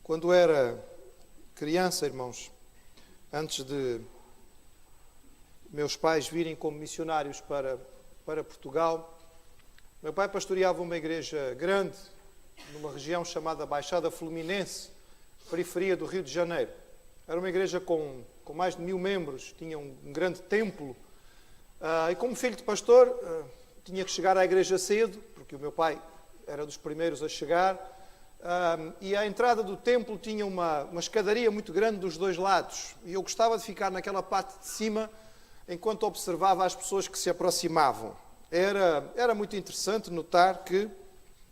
Quando era criança, irmãos, antes de meus pais virem como missionários para Portugal, meu pai pastoreava uma igreja grande, numa região chamada Baixada Fluminense, periferia do Rio de Janeiro. Era uma igreja com mais de 1000 membros, tinha um grande templo. E como filho de pastor, tinha que chegar à igreja cedo, porque o meu pai era dos primeiros a chegar. E à entrada do templo tinha uma escadaria muito grande dos dois lados. E eu gostava de ficar naquela parte de cima, enquanto observava as pessoas que se aproximavam. Era muito interessante notar que,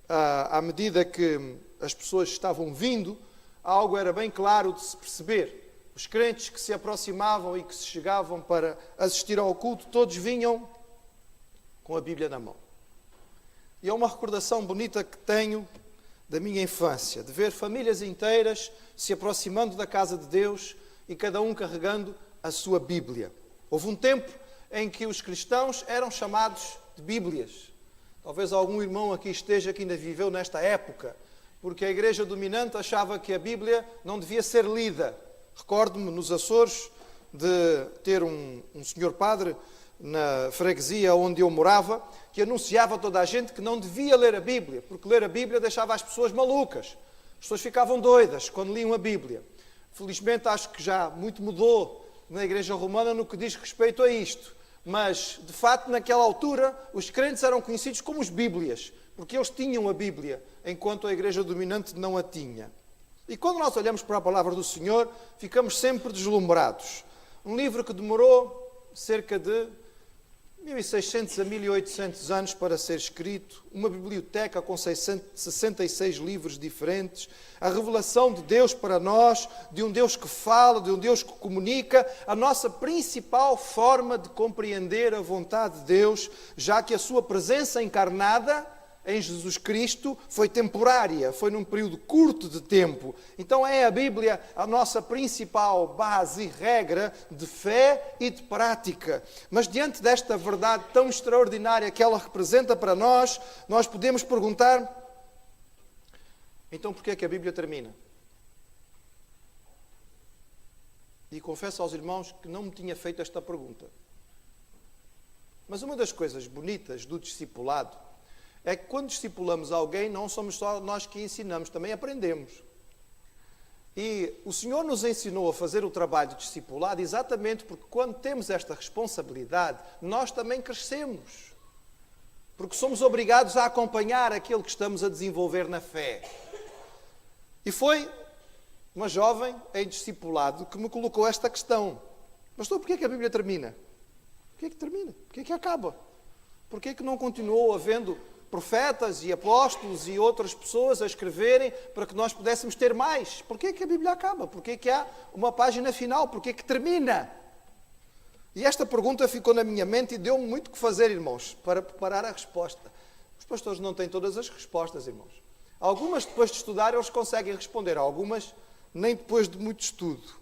à medida que as pessoas estavam vindo, algo era bem claro de se perceber. Os crentes que se aproximavam e que se chegavam para assistir ao culto, todos vinham com a Bíblia na mão. E é uma recordação bonita que tenho da minha infância, de ver famílias inteiras se aproximando da casa de Deus e cada um carregando a sua Bíblia. Houve um tempo em que os cristãos eram chamados de Bíblias. Talvez algum irmão aqui esteja que ainda viveu nesta época, porque a igreja dominante achava que a Bíblia não devia ser lida. Recordo-me nos Açores de ter um senhor padre na freguesia onde eu morava, que anunciava a toda a gente que não devia ler a Bíblia, porque ler a Bíblia deixava as pessoas malucas. As pessoas ficavam doidas quando liam a Bíblia. Felizmente acho que já muito mudou na Igreja Romana no que diz respeito a isto. Mas, de facto, naquela altura, os crentes eram conhecidos como os Bíblias, porque eles tinham a Bíblia, enquanto a Igreja dominante não a tinha. E quando nós olhamos para a palavra do Senhor, ficamos sempre deslumbrados. Um livro que demorou cerca de 1600 a 1800 anos para ser escrito, uma biblioteca com 66 livros diferentes, a revelação de Deus para nós, de um Deus que fala, de um Deus que comunica, a nossa principal forma de compreender a vontade de Deus, já que a sua presença encarnada em Jesus Cristo foi temporária, foi num período curto de tempo. Então é a Bíblia a nossa principal base e regra de fé e de prática. Mas diante desta verdade tão extraordinária que ela representa para nós, nós podemos perguntar: então porquê é que a Bíblia termina? E confesso aos irmãos que não me tinha feito esta pergunta. Mas uma das coisas bonitas do discipulado é que quando discipulamos alguém, não somos só nós que ensinamos, também aprendemos. E o Senhor nos ensinou a fazer o trabalho de discipulado exatamente porque quando temos esta responsabilidade, nós também crescemos. Porque somos obrigados a acompanhar aquele que estamos a desenvolver na fé. E foi uma jovem em discipulado que me colocou esta questão: pastor, porquê é que a Bíblia termina? Porquê é que termina? Porquê é que acaba? Porquê é que não continuou havendo profetas e apóstolos e outras pessoas a escreverem para que nós pudéssemos ter mais? Porquê é que a Bíblia acaba? Porquê é que há uma página final? Porquê é que termina? E esta pergunta ficou na minha mente e deu-me muito o que fazer, irmãos, para preparar a resposta. Os pastores não têm todas as respostas, irmãos. Algumas, depois de estudar, eles conseguem responder. Algumas, nem depois de muito estudo.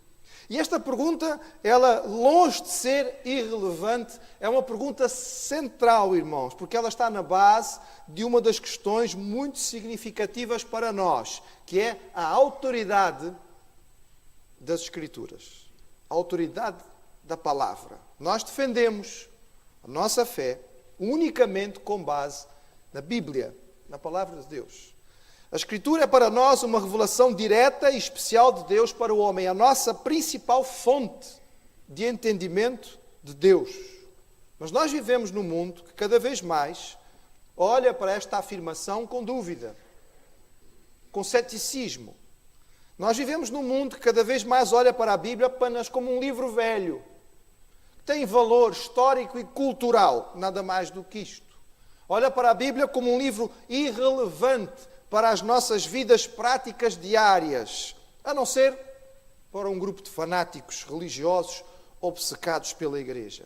E esta pergunta, ela, longe de ser irrelevante, é uma pergunta central, irmãos, porque ela está na base de uma das questões muito significativas para nós, que é a autoridade das Escrituras, a autoridade da palavra. Nós defendemos a nossa fé unicamente com base na Bíblia, na palavra de Deus. A Escritura é para nós uma revelação direta e especial de Deus para o homem, a nossa principal fonte de entendimento de Deus. Mas nós vivemos num mundo que cada vez mais olha para esta afirmação com dúvida, com ceticismo. Nós vivemos num mundo que cada vez mais olha para a Bíblia apenas como um livro velho, que tem valor histórico e cultural, nada mais do que isto. Olha para a Bíblia como um livro irrelevante para as nossas vidas práticas diárias, a não ser para um grupo de fanáticos religiosos obcecados pela Igreja.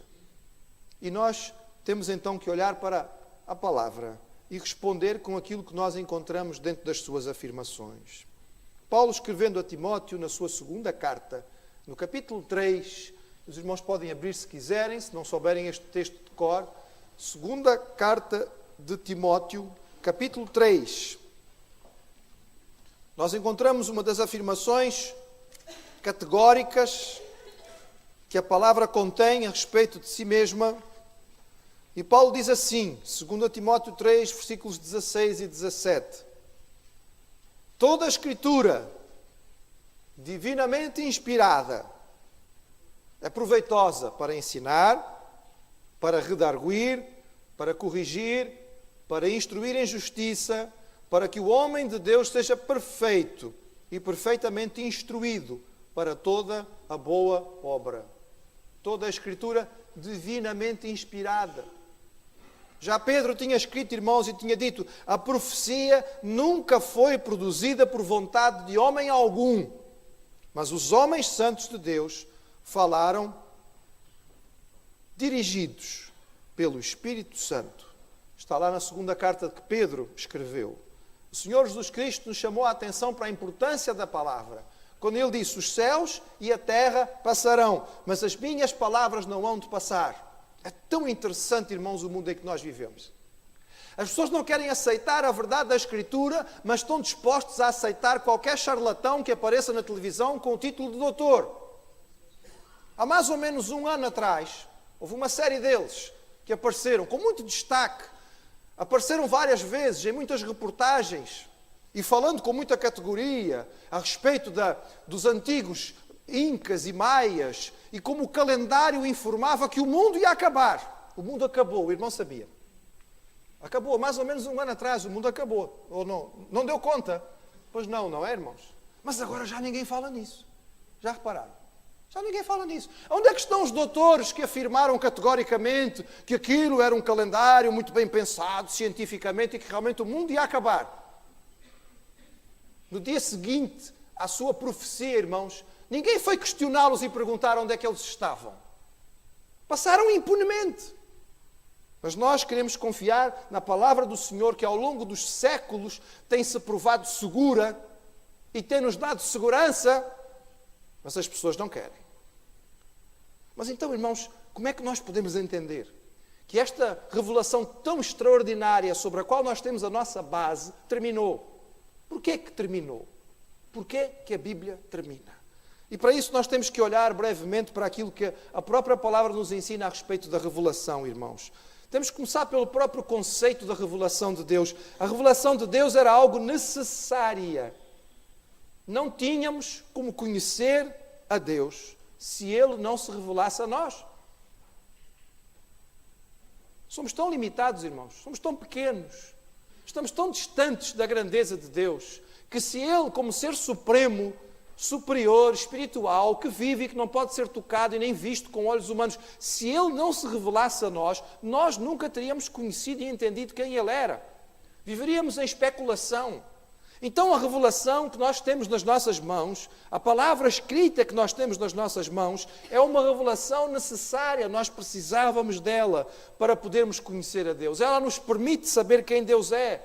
E nós temos então que olhar para a palavra e responder com aquilo que nós encontramos dentro das suas afirmações. Paulo, escrevendo a Timóteo na sua segunda carta, no capítulo 3, os irmãos podem abrir se quiserem, se não souberem este texto de cor, segunda carta de Timóteo, capítulo 3. nós encontramos uma das afirmações categóricas que a palavra contém a respeito de si mesma. E Paulo diz assim, 2 Timóteo 3, versículos 16 e 17. Toda a Escritura, divinamente inspirada, é proveitosa para ensinar, para redarguir, para corrigir, para instruir em justiça, para que o homem de Deus seja perfeito e perfeitamente instruído para toda a boa obra. Toda a Escritura divinamente inspirada. Já Pedro tinha escrito, irmãos, e tinha dito, a profecia nunca foi produzida por vontade de homem algum, mas os homens santos de Deus falaram dirigidos pelo Espírito Santo. Está lá na segunda carta que Pedro escreveu. O Senhor Jesus Cristo nos chamou a atenção para a importância da palavra. Quando Ele disse, os céus e a terra passarão, mas as minhas palavras não hão de passar. É tão interessante, irmãos, o mundo em que nós vivemos. As pessoas não querem aceitar a verdade da Escritura, mas estão dispostos a aceitar qualquer charlatão que apareça na televisão com o título de doutor. Há mais ou menos um ano atrás, houve uma série deles que apareceram com muito destaque. Apareceram várias vezes em muitas reportagens e falando com muita categoria a respeito dos antigos incas e maias e como o calendário informava que o mundo ia acabar. O mundo acabou, o irmão sabia. Acabou, mais ou menos um ano atrás, o mundo acabou. Ou não? Não deu conta? Pois não, não é, irmãos? Mas agora já ninguém fala nisso. Já repararam? Já ninguém fala nisso. Onde é que estão os doutores que afirmaram categoricamente que aquilo era um calendário muito bem pensado, cientificamente, e que realmente o mundo ia acabar? No dia seguinte à sua profecia, irmãos, ninguém foi questioná-los e perguntar onde é que eles estavam. Passaram impunemente. Mas nós queremos confiar na palavra do Senhor, que ao longo dos séculos tem-se provado segura e tem-nos dado segurança, mas as pessoas não querem. Mas então, irmãos, como é que nós podemos entender que esta revelação tão extraordinária sobre a qual nós temos a nossa base terminou? Porquê que terminou? Porquê que a Bíblia termina? E para isso nós temos que olhar brevemente para aquilo que a própria palavra nos ensina a respeito da revelação, irmãos. Temos que começar pelo próprio conceito da revelação de Deus. A revelação de Deus era algo necessário. Não tínhamos como conhecer a Deus se Ele não se revelasse a nós. Somos tão limitados, irmãos. Somos tão pequenos. Estamos tão distantes da grandeza de Deus, que se Ele, como ser supremo, superior, espiritual, que vive e que não pode ser tocado e nem visto com olhos humanos, se Ele não se revelasse a nós, nós nunca teríamos conhecido e entendido quem Ele era. Viveríamos em especulação. Então a revelação que nós temos nas nossas mãos, a palavra escrita que nós temos nas nossas mãos, é uma revelação necessária. Nós precisávamos dela para podermos conhecer a Deus. Ela nos permite saber quem Deus é.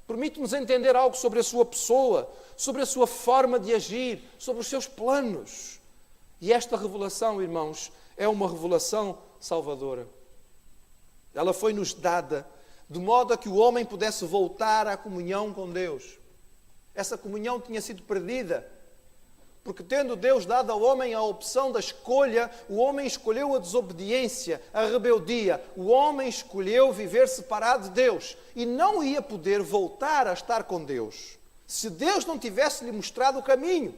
Permite-nos entender algo sobre a sua pessoa, sobre a sua forma de agir, sobre os seus planos. E esta revelação, irmãos, é uma revelação salvadora. Ela foi-nos dada de modo a que o homem pudesse voltar à comunhão com Deus. Essa comunhão tinha sido perdida, porque tendo Deus dado ao homem a opção da escolha, o homem escolheu a desobediência, a rebeldia. O homem escolheu viver separado de Deus e não ia poder voltar a estar com Deus se Deus não tivesse lhe mostrado o caminho.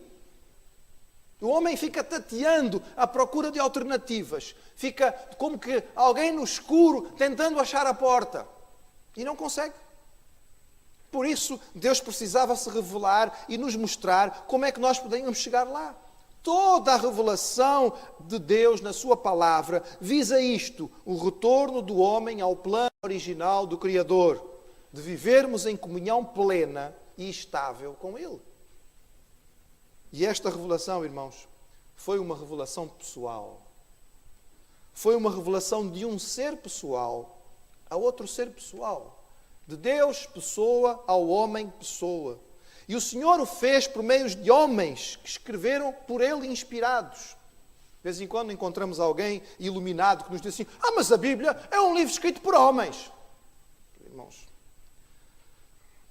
O homem fica tateando à procura de alternativas, fica como que alguém no escuro tentando achar a porta e não consegue. Por isso, Deus precisava se revelar e nos mostrar como é que nós podíamos chegar lá. Toda a revelação de Deus na sua palavra visa isto, o retorno do homem ao plano original do Criador, de vivermos em comunhão plena e estável com Ele. E esta revelação, irmãos, foi uma revelação pessoal. Foi uma revelação de um ser pessoal a outro ser pessoal. De Deus, pessoa, ao homem, pessoa. E o Senhor o fez por meio de homens que escreveram por Ele inspirados. De vez em quando encontramos alguém iluminado que nos diz assim, mas a Bíblia é um livro escrito por homens. Irmãos,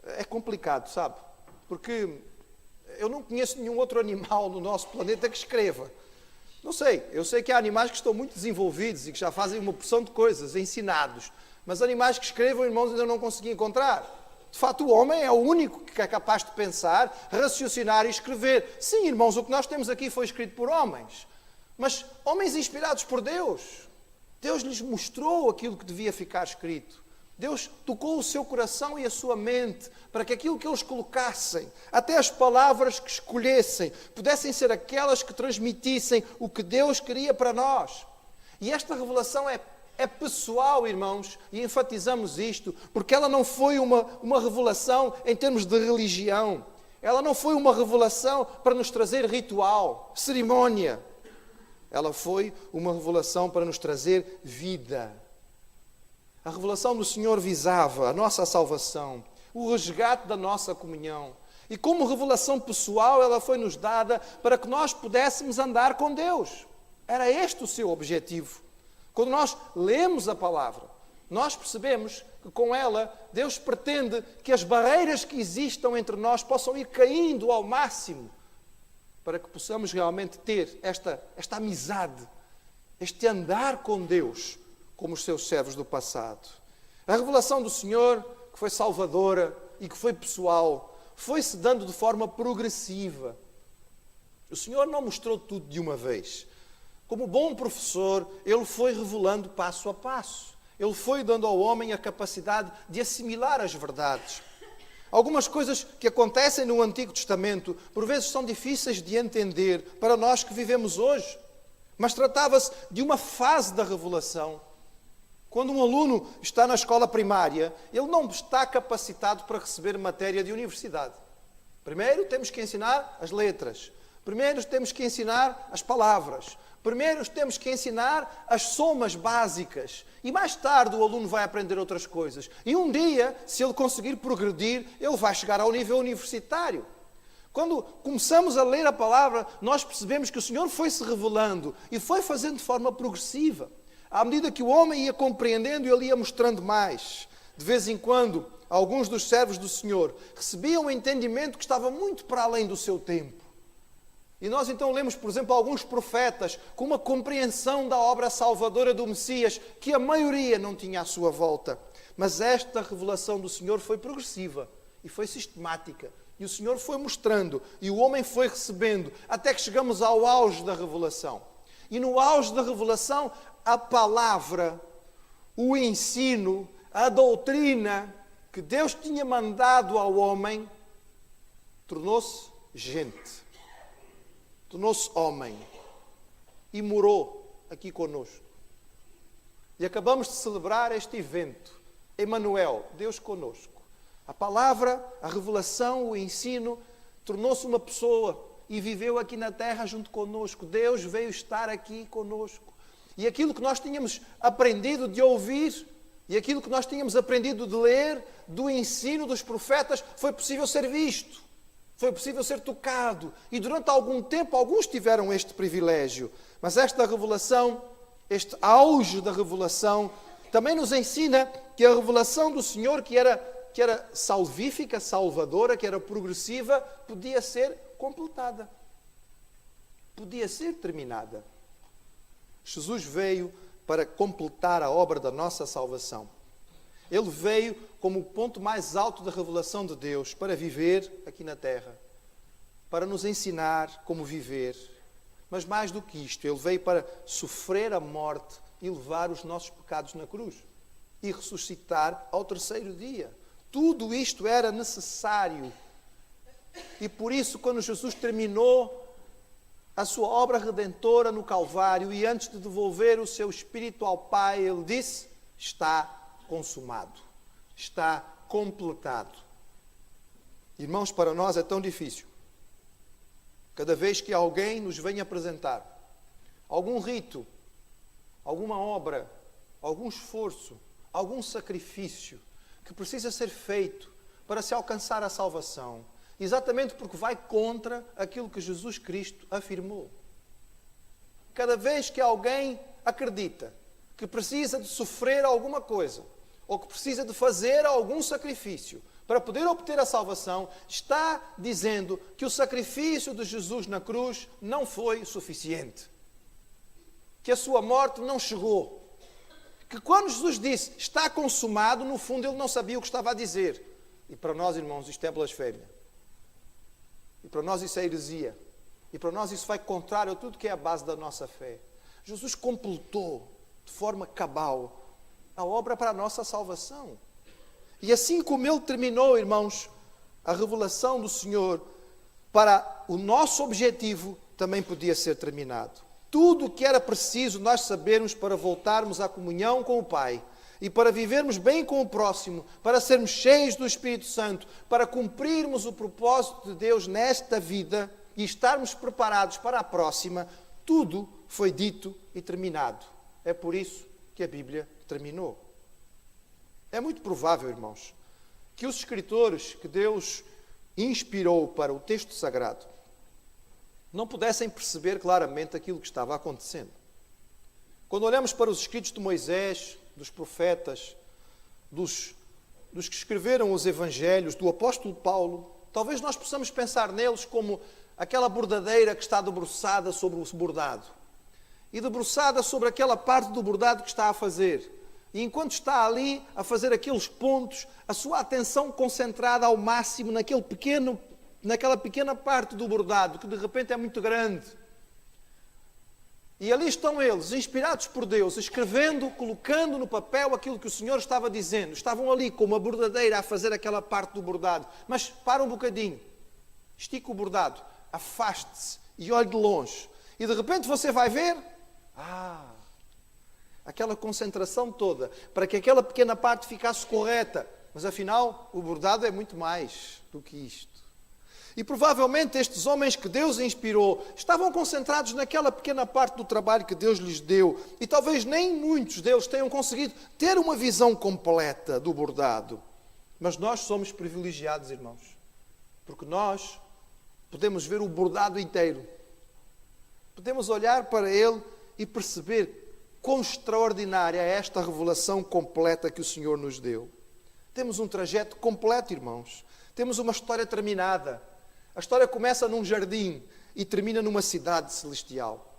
é complicado, sabe? Porque eu não conheço nenhum outro animal no nosso planeta que escreva. Não sei, eu sei que há animais que estão muito desenvolvidos e que já fazem uma porção de coisas, ensinados. Mas animais que escrevam, irmãos, ainda não consegui encontrar. De facto, o homem é o único que é capaz de pensar, raciocinar e escrever. Sim, irmãos, o que nós temos aqui foi escrito por homens. Mas homens inspirados por Deus. Deus lhes mostrou aquilo que devia ficar escrito. Deus tocou o seu coração e a sua mente para que aquilo que eles colocassem, até as palavras que escolhessem, pudessem ser aquelas que transmitissem o que Deus queria para nós. E esta revelação é pessoal, irmãos, e enfatizamos isto, porque ela não foi uma revelação em termos de religião. Ela não foi uma revelação para nos trazer ritual, cerimónia. Ela foi uma revelação para nos trazer vida. A revelação do Senhor visava a nossa salvação, o resgate da nossa comunhão. E como revelação pessoal, ela foi-nos dada para que nós pudéssemos andar com Deus. Era este o seu objetivo. Quando nós lemos a palavra, nós percebemos que com ela Deus pretende que as barreiras que existam entre nós possam ir caindo ao máximo, para que possamos realmente ter esta amizade, este andar com Deus, como os seus servos do passado. A revelação do Senhor, que foi salvadora e que foi pessoal, foi-se dando de forma progressiva. O Senhor não mostrou tudo de uma vez. Como bom professor, Ele foi revelando passo a passo. Ele foi dando ao homem a capacidade de assimilar as verdades. Algumas coisas que acontecem no Antigo Testamento, por vezes são difíceis de entender para nós que vivemos hoje. Mas tratava-se de uma fase da revelação. Quando um aluno está na escola primária, ele não está capacitado para receber matéria de universidade. Primeiro temos que ensinar as letras. Primeiro temos que ensinar as palavras. Primeiro temos que ensinar as somas básicas. E mais tarde o aluno vai aprender outras coisas. E um dia, se ele conseguir progredir, ele vai chegar ao nível universitário. Quando começamos a ler a palavra, nós percebemos que o Senhor foi se revelando e foi fazendo de forma progressiva. À medida que o homem ia compreendendo, ele ia mostrando mais. De vez em quando, alguns dos servos do Senhor recebiam um entendimento que estava muito para além do seu tempo. E nós então lemos, por exemplo, alguns profetas com uma compreensão da obra salvadora do Messias que a maioria não tinha à sua volta. Mas esta revelação do Senhor foi progressiva e foi sistemática. E o Senhor foi mostrando e o homem foi recebendo até que chegamos ao auge da revelação. E no auge da revelação, a palavra, o ensino, a doutrina que Deus tinha mandado ao homem tornou-se gente. Tornou-se homem e morou aqui conosco. E acabamos de celebrar este evento. Emmanuel, Deus conosco. A palavra, a revelação, o ensino, tornou-se uma pessoa e viveu aqui na terra junto conosco. Deus veio estar aqui conosco. E aquilo que nós tínhamos aprendido de ouvir, e aquilo que nós tínhamos aprendido de ler, do ensino dos profetas, foi possível ser visto. Foi possível ser tocado. E durante algum tempo, alguns tiveram este privilégio. Mas esta revelação, este auge da revelação, também nos ensina que a revelação do Senhor, que era salvífica, salvadora, que era progressiva, podia ser completada. Podia ser terminada. Jesus veio para completar a obra da nossa salvação. Ele veio como o ponto mais alto da revelação de Deus para viver aqui na terra, para nos ensinar como viver. Mas mais do que isto, Ele veio para sofrer a morte e levar os nossos pecados na cruz e ressuscitar ao terceiro dia. Tudo isto era necessário. E por isso, quando Jesus terminou a sua obra redentora no Calvário e antes de devolver o seu Espírito ao Pai, Ele disse: está consumado, está completado. Irmãos, para nós é tão difícil. Cada vez que alguém nos vem apresentar algum rito, alguma obra, algum esforço, algum sacrifício que precisa ser feito para se alcançar a salvação, exatamente porque vai contra aquilo que Jesus Cristo afirmou. Cada vez que alguém acredita que precisa de sofrer alguma coisa, ou que precisa de fazer algum sacrifício, para poder obter a salvação, está dizendo que o sacrifício de Jesus na cruz não foi suficiente. Que a sua morte não chegou. Que quando Jesus disse, está consumado, no fundo ele não sabia o que estava a dizer. E para nós, irmãos, isto é blasfémia. E para nós isso é heresia. E para nós isso vai contrário a tudo que é a base da nossa fé. Jesus completou de forma cabal a obra para a nossa salvação. E assim como ele terminou, irmãos, a revelação do Senhor para o nosso objetivo, também podia ser terminado. Tudo o que era preciso nós sabermos para voltarmos à comunhão com o Pai e para vivermos bem com o próximo, para sermos cheios do Espírito Santo, para cumprirmos o propósito de Deus nesta vida e estarmos preparados para a próxima, tudo foi dito e terminado. É por isso que a Bíblia terminou. É muito provável, irmãos, que os escritores que Deus inspirou para o texto sagrado não pudessem perceber claramente aquilo que estava acontecendo. Quando olhamos para os escritos de Moisés, dos profetas, dos que escreveram os evangelhos, do apóstolo Paulo, talvez nós possamos pensar neles como aquela bordadeira que está debruçada sobre o bordado e debruçada sobre aquela parte do bordado que está a fazer. E enquanto está ali a fazer aqueles pontos, a sua atenção concentrada ao máximo naquela pequena parte do bordado, que de repente é muito grande. E ali estão eles, inspirados por Deus, escrevendo, colocando no papel aquilo que o Senhor estava dizendo. Estavam ali com uma bordadeira a fazer aquela parte do bordado. Mas para um bocadinho, estica o bordado, afaste-se e olhe de longe. E de repente você vai ver, aquela concentração toda, para que aquela pequena parte ficasse correta. Mas afinal, o bordado é muito mais do que isto. E provavelmente estes homens que Deus inspirou estavam concentrados naquela pequena parte do trabalho que Deus lhes deu. E talvez nem muitos deles tenham conseguido ter uma visão completa do bordado. Mas nós somos privilegiados, irmãos. Porque nós podemos ver o bordado inteiro. Podemos olhar para ele e perceber quão extraordinária é esta revelação completa que o Senhor nos deu. Temos um trajeto completo, irmãos. Temos uma história terminada. A história começa num jardim e termina numa cidade celestial.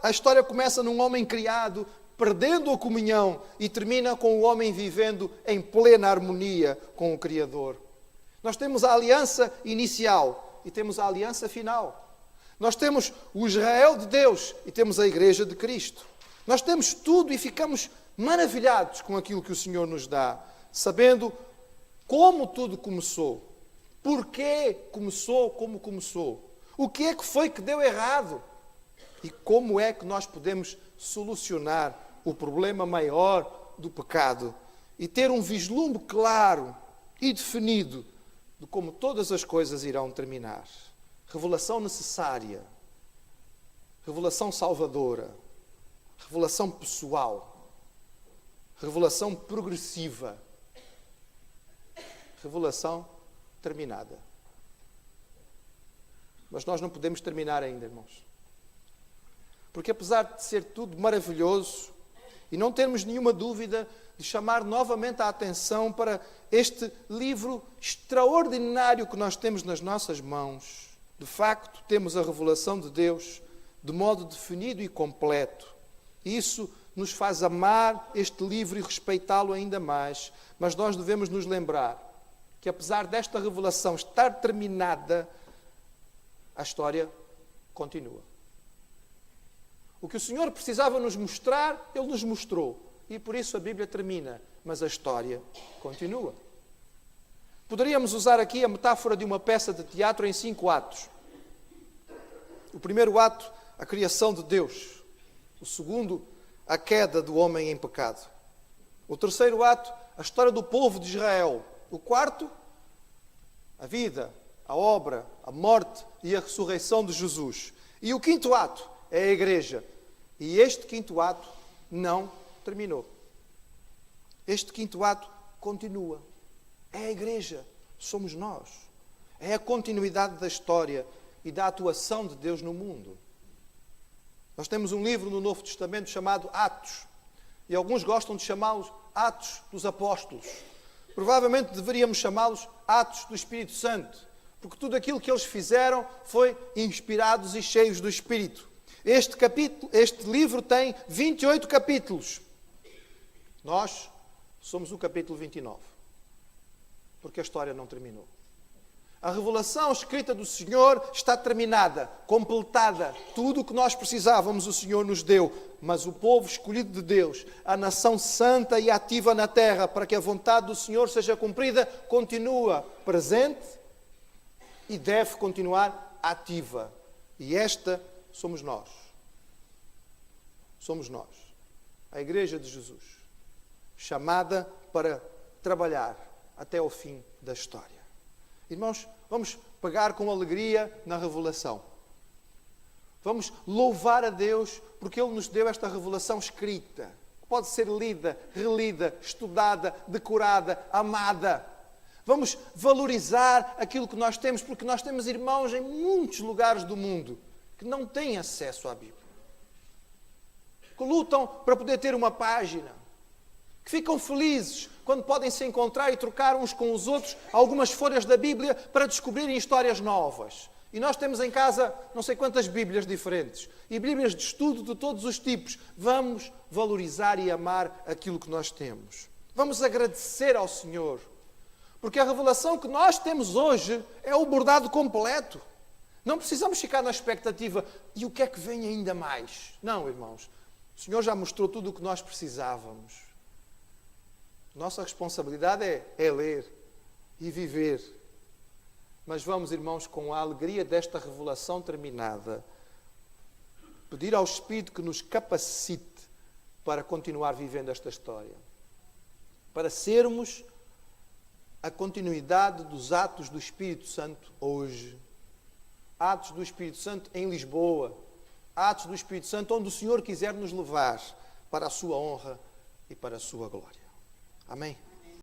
A história começa num homem criado, perdendo a comunhão, e termina com o homem vivendo em plena harmonia com o Criador. Nós temos a aliança inicial e temos a aliança final. Nós temos o Israel de Deus e temos a Igreja de Cristo. Nós temos tudo e ficamos maravilhados com aquilo que o Senhor nos dá, sabendo como tudo começou. Porquê começou como começou? O que é que foi que deu errado? E como é que nós podemos solucionar o problema maior do pecado e ter um vislumbre claro e definido de como todas as coisas irão terminar? Revelação necessária, revelação salvadora, revelação pessoal, revelação progressiva, revelação terminada. Mas nós não podemos terminar ainda, irmãos. Porque apesar de ser tudo maravilhoso e não termos nenhuma dúvida de chamar novamente a atenção para este livro extraordinário que nós temos nas nossas mãos, de facto temos a revelação de Deus de modo definido e completo. Isso nos faz amar este livro e respeitá-lo ainda mais. Mas nós devemos nos lembrar que apesar desta revelação estar terminada, a história continua. O que o Senhor precisava nos mostrar, Ele nos mostrou. E por isso a Bíblia termina, mas a história continua. Poderíamos usar aqui a metáfora de uma peça de teatro em 5 atos. O primeiro ato, a criação de Deus. O segundo, a queda do homem em pecado. O terceiro ato, a história do povo de Israel. O quarto, a vida, a obra, a morte e a ressurreição de Jesus. E o quinto ato é a igreja. E este quinto ato não terminou. Este quinto ato continua. É a igreja, somos nós. É a continuidade da história e da atuação de Deus no mundo. Nós temos um livro no Novo Testamento chamado Atos. E alguns gostam de chamá-los Atos dos Apóstolos. Provavelmente deveríamos chamá-los Atos do Espírito Santo, porque tudo aquilo que eles fizeram foi inspirados e cheios do Espírito. Este livro tem 28 capítulos. Nós somos o capítulo 29, porque a história não terminou. A revelação escrita do Senhor está terminada, completada. Tudo o que nós precisávamos o Senhor nos deu. Mas o povo escolhido de Deus, a nação santa e ativa na terra, para que a vontade do Senhor seja cumprida, continua presente e deve continuar ativa. E esta somos nós. Somos nós. A Igreja de Jesus. Chamada para trabalhar até ao fim da história. Irmãos, vamos pegar com alegria na revelação. Vamos louvar a Deus porque Ele nos deu esta revelação escrita. Pode ser lida, relida, estudada, decorada, amada. Vamos valorizar aquilo que nós temos, porque nós temos irmãos em muitos lugares do mundo que não têm acesso à Bíblia. Que lutam para poder ter uma página. Que ficam felizes quando podem se encontrar e trocar uns com os outros algumas folhas da Bíblia para descobrirem histórias novas. E nós temos em casa não sei quantas Bíblias diferentes. E Bíblias de estudo de todos os tipos. Vamos valorizar e amar aquilo que nós temos. Vamos agradecer ao Senhor. Porque a revelação que nós temos hoje é o bordado completo. Não precisamos ficar na expectativa. E o que é que vem ainda mais? Não, irmãos. O Senhor já mostrou tudo o que nós precisávamos. Nossa responsabilidade é ler e viver. Mas vamos, irmãos, com a alegria desta revelação terminada, pedir ao Espírito que nos capacite para continuar vivendo esta história. Para sermos a continuidade dos atos do Espírito Santo hoje. Atos do Espírito Santo em Lisboa. Atos do Espírito Santo onde o Senhor quiser nos levar para a sua honra e para a sua glória. Amém?